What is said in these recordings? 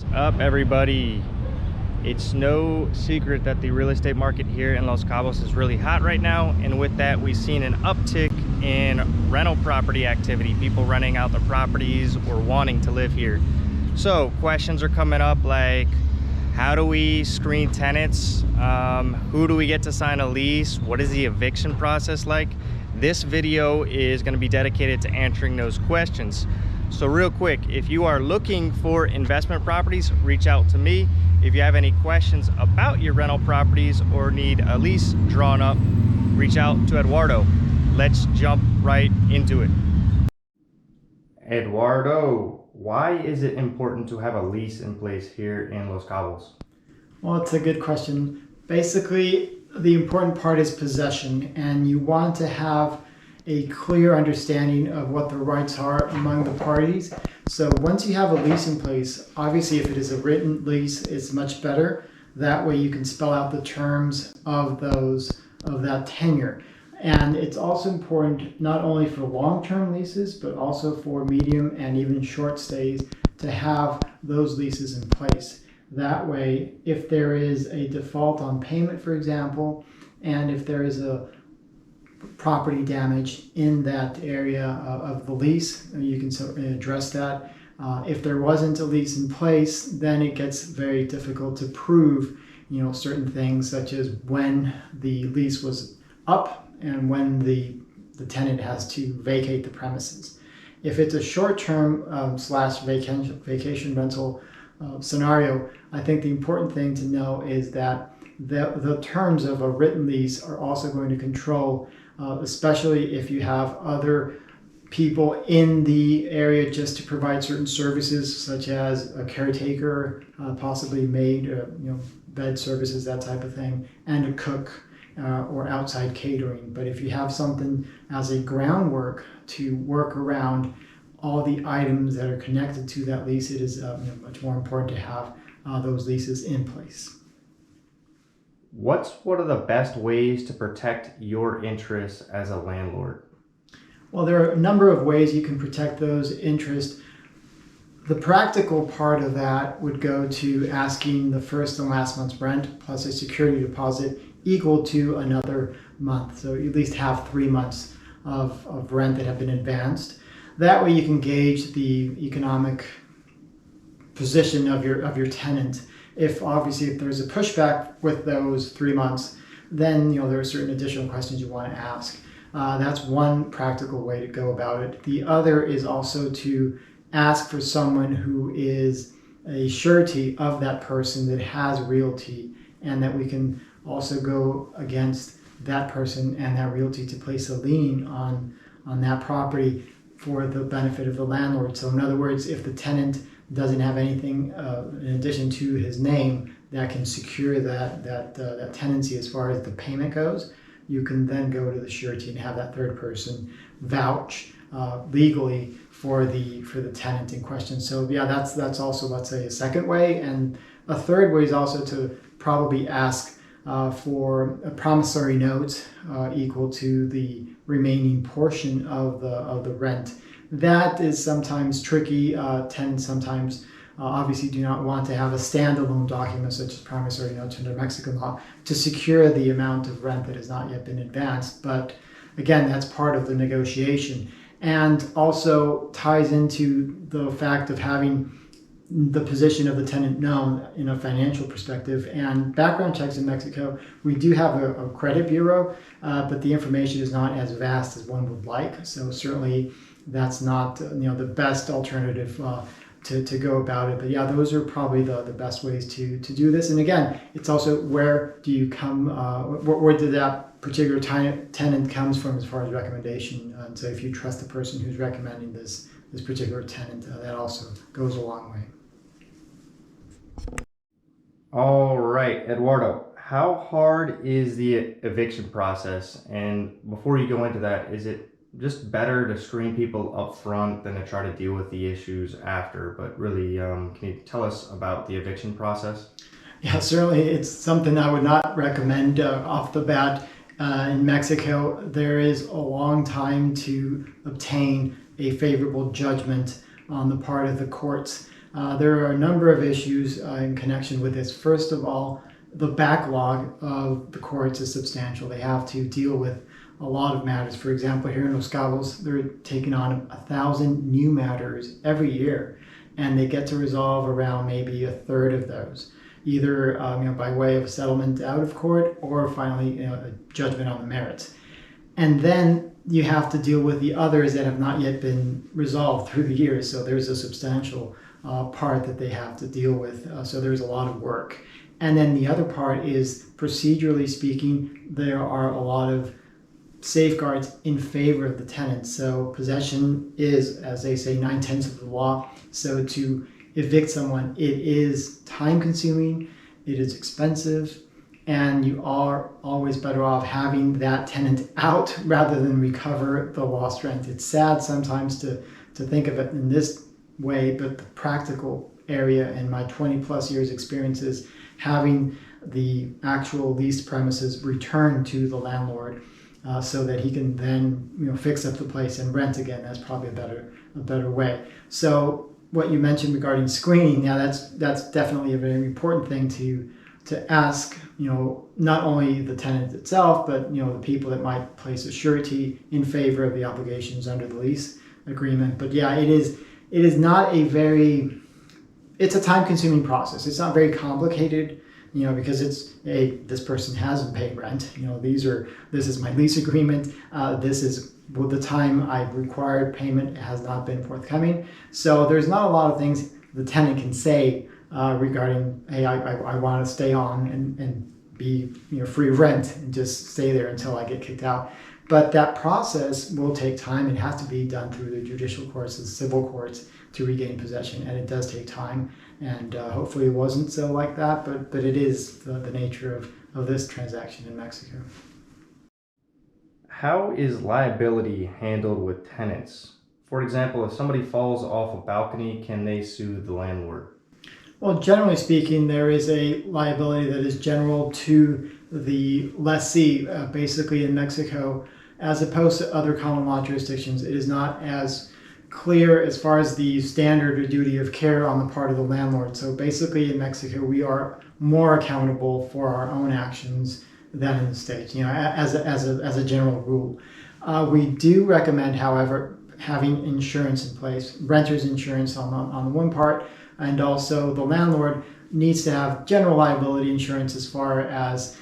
What's up, everybody? It's no secret that the real estate market here in Los Cabos is really hot right now, and with that we've seen an uptick in rental property activity, people renting out their properties or wanting to live here. So questions are coming up like, how do we screen tenants? Who do we get to sign a lease? What is the eviction process like? This video is going to be dedicated to answering those questions. So real quick, if you are looking for investment properties, reach out to me. If you have any questions about your rental properties or need a lease drawn up, reach out to Eduardo. Let's jump right into it. Eduardo, why is it important to have a lease in place here in Los Cabos? Well, it's a good question. Basically, the important part is possession, and you want to have a clear understanding of what the rights are among the parties. So once you have a lease in place, obviously if it is a written lease, it's much better. That way you can spell out the terms of that tenure. And it's also important not only for long-term leases, but also for medium and even short stays to have those leases in place. That way, if there is a default on payment, for example, and if there is a property damage in that area of the lease, you can address that. If there wasn't a lease in place, then it gets very difficult to prove, certain things such as when the lease was up and when the tenant has to vacate the premises. If it's a short-term slash vacation rental scenario, I think the important thing to know is that the terms of a written lease are also going to control, especially if you have other people in the area just to provide certain services, such as a caretaker, possibly maid, bed services, that type of thing, and a cook or outside catering. But if you have something as a groundwork to work around all the items that are connected to that lease, it is much more important to have those leases in place. What's one of the best ways to protect your interests as a landlord? Well, there are a number of ways you can protect those interests. The practical part of that would go to asking the first and last month's rent plus a security deposit equal to another month. So you at least have 3 months of rent that have been advanced. That way you can gauge the economic position of your tenant. If there's a pushback with those 3 months, then there are certain additional questions you want to ask. That's one practical way to go about it. The other is also to ask for someone who is a surety of that person that has realty, and that we can also go against that person and that realty to place a lien on that property for the benefit of the landlord. So in other words, if the tenant doesn't have anything in addition to his name that can secure that tenancy as far as the payment goes, you can then go to the surety and have that third person vouch legally for the tenant in question. So yeah, that's also, let's say, a second way. And a third way is also to probably ask for a promissory note equal to the remaining portion of the rent. That is sometimes tricky. Tenants sometimes obviously do not want to have a standalone document such as promissory notes under Mexican law to secure the amount of rent that has not yet been advanced. But again, that's part of the negotiation, and also ties into the fact of having the position of the tenant known in a financial perspective. And background checks in Mexico, we do have a credit bureau, but the information is not as vast as one would like. So certainly that's not the best alternative to go about it. But yeah, those are probably the best ways to do this. And again, it's also where do you come, where did that particular tenant comes from as far as recommendation. And so if you trust the person who's recommending this particular tenant, that also goes a long way. All right, Eduardo, how hard is the eviction process? And before you go into that, is it just better to screen people up front than to try to deal with the issues after? But really, can you tell us about the eviction process? Yeah, certainly it's something I would not recommend off the bat. In Mexico, there is a long time to obtain a favorable judgment on the part of the courts. There are a number of issues in connection with this. First of all, the backlog of the courts is substantial. They have to deal with a lot of matters. For example, here in Los Cabos, they're taking on 1,000 new matters every year, and they get to resolve around maybe a third of those, either by way of a settlement out of court or finally a judgment on the merits. And then you have to deal with the others that have not yet been resolved through the years. So there's a substantial part that they have to deal with. So there's a lot of work. And then the other part is, procedurally speaking, there are a lot of safeguards in favor of the tenant. So possession is, as they say, 9/10 of the law. So to evict someone, it is time consuming, it is expensive, and you are always better off having that tenant out rather than recover the lost rent. It's sad sometimes to think of it in this way, but the practical area in my 20 plus years experience is having the actual leased premises returned to the landlord so that he can then fix up the place and rent again. That's probably a better way. So what you mentioned regarding screening, now that's definitely a very important thing to ask, not only the tenant itself, but the people that might place a surety in favor of the obligations under the lease agreement. But yeah, it is not it's a time-consuming process. It's not very complicated, because this person hasn't paid rent. This is my lease agreement. This is the time I've required payment has not been forthcoming. So there's not a lot of things the tenant can say regarding, hey, I want to stay on and be free of rent and just stay there until I get kicked out. But that process will take time. It has to be done through the judicial courts, the civil courts, to regain possession, and it does take time. And hopefully it wasn't so like that, but it is the nature of this transaction in Mexico. How is liability handled with tenants? For example, if somebody falls off a balcony, can they sue the landlord? Well, generally speaking, there is a liability that is general to the lessee, basically in Mexico, as opposed to other common law jurisdictions. It is not as clear as far as the standard or duty of care on the part of the landlord. So basically in Mexico, we are more accountable for our own actions than in the States, as a general rule. We do recommend, however, having insurance in place, renter's insurance on the one part, and also the landlord needs to have general liability insurance as far as,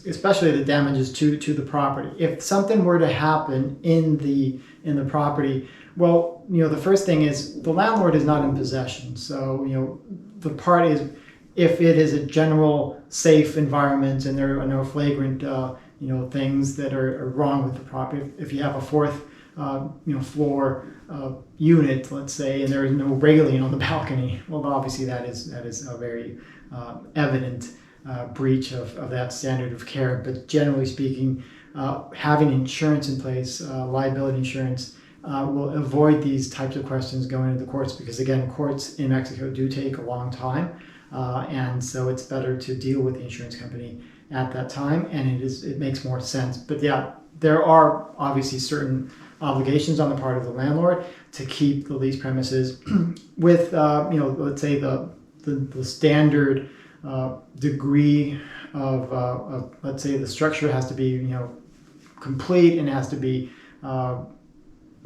especially the damages to the property. If something were to happen in the property, well, the first thing is the landlord is not in possession. So, the part is, if it is a general safe environment and there are no flagrant, things that are wrong with the property. If you have a fourth, floor unit, let's say, and there is no railing on the balcony, well, obviously that is a very evident breach of that standard of care. But generally speaking, having insurance in place, liability insurance, will avoid these types of questions going into the courts, because again, courts in Mexico do take a long time, and so it's better to deal with the insurance company at that time, and it makes more sense. But yeah, there are obviously certain obligations on the part of the landlord to keep the lease premises with let's say the standard degree of let's say the structure has to be complete and has to be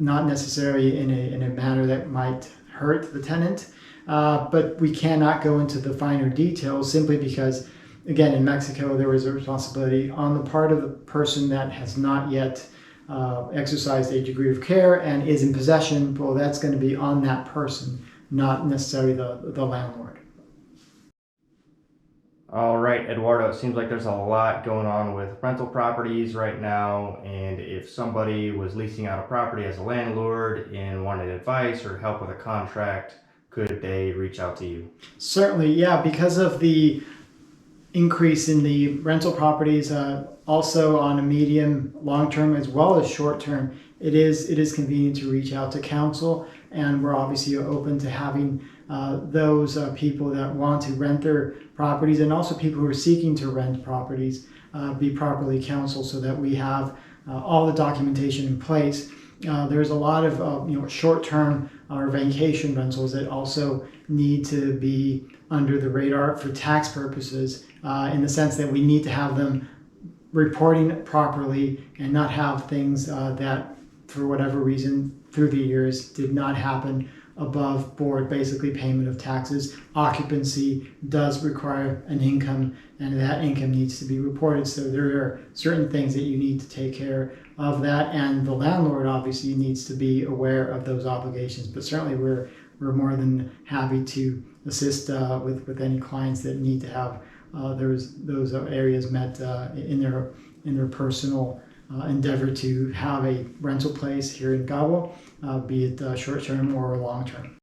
not necessarily in a manner that might hurt the tenant, but we cannot go into the finer details simply because, again, in Mexico there is a responsibility on the part of the person that has not yet exercised a degree of care and is in possession. Well, that's going to be on that person, not necessarily the landlord. All right, Eduardo, it seems like there's a lot going on with rental properties right now, and if somebody was leasing out a property as a landlord and wanted advice or help with a contract, could they reach out to you? Certainly, yeah, because of the increase in the rental properties, also on a medium, long term as well as short term, it is convenient to reach out to counsel, and we're obviously open to having those people that want to rent their properties, and also people who are seeking to rent properties, be properly counseled so that we have all the documentation in place. There's a lot of short-term or vacation rentals that also need to be under the radar for tax purposes, in the sense that we need to have them reporting properly and not have things that, for whatever reason, through the years did not happen above board, basically payment of taxes. Occupancy does require an income, and that income needs to be reported. So there are certain things that you need to take care of that, and the landlord obviously needs to be aware of those obligations. But certainly we're more than happy to assist with any clients that need to have those areas met in their personal endeavor to have a rental place here in Cabo, be it short-term or long-term.